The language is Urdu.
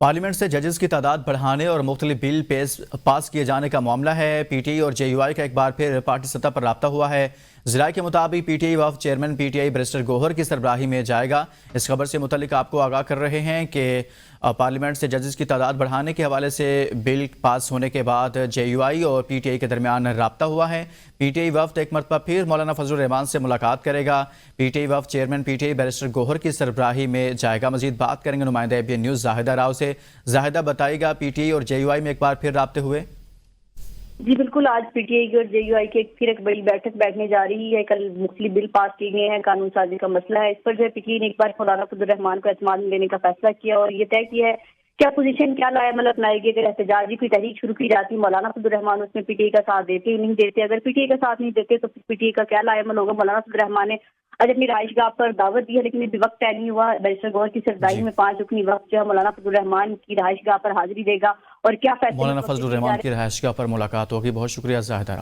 پارلیمنٹ سے ججز کی تعداد بڑھانے اور مختلف بل پاس کیے جانے کا معاملہ ہے۔ پی ٹی آئی اور جے یو آئی کا ایک بار پھر پارٹی سطح پر رابطہ ہوا ہے۔ ذرائع کے مطابق پی ٹی آئی وفد چیئرمین پی ٹی آئی بیرسٹر گوہر کی سربراہی میں جائے گا۔ اس خبر سے متعلق آپ کو آگاہ کر رہے ہیں کہ پارلیمنٹ سے ججز کی تعداد بڑھانے کے حوالے سے بل پاس ہونے کے بعد جے یو آئی اور پی ٹی آئی کے درمیان رابطہ ہوا ہے۔ پی ٹی آئی وفد ایک مرتبہ پھر مولانا فضل الرحمان سے ملاقات کرے گا۔ پی ٹی آئی وفد چیئرمین پی ٹی آئی بیرسٹر گوہر کی سربراہی میں جائے گا۔ مزید بات کریں گے نمائندہ A B N news Zahida Rao سے۔ زاہدہ بتائے گا، پی ٹی آئی اور جے یو آئی میں ایک بار پھر رابطے ہوئے؟ جی بالکل، آج پی ٹی آئی اور جے یو آئی کی ایک بڑی بیٹھک بیٹھنے جا رہی ہے۔ کل مختلف بل پاس کیے گئے ہیں، قانون سازی کا مسئلہ ہے۔ اس پر جو ہے پی ٹی آئی نے ایک بار مولانا فضل الرحمان کو اعتماد میں لینے کا فیصلہ کیا اور یہ طے کیا ہے کہ اپوزیشن کیا لائے عمل اپنائے گی۔ اگر احتجاجی کوئی تحریک شروع کی جاتی، مولانا فضل الرحمان اس میں پی ٹی آئی کا ساتھ دیتے ہی نہیں دیتے۔ اگر پی ٹی آئی کا ساتھ نہیں دیتے تو پی ٹی آئی کا کیا لائے عمل ہوگا۔ مولانا فضل الرحمان نے آج اپنی رہائش گاہ پر دعوت دی ہے، لیکن ابھی وقت طے نہیں ہوا۔ بیرسٹر گوہر کی سربراہی میں 5 رکنی وقت جو ہے مولانا فضل الرحمان کی رہائش گاہ پر حاضری دے گا اور کیا فیصلے مولانا فضل الرحمان کی رہائش گاہ پر ملاقات ہوگی۔ بہت شکریہ زاہدہ۔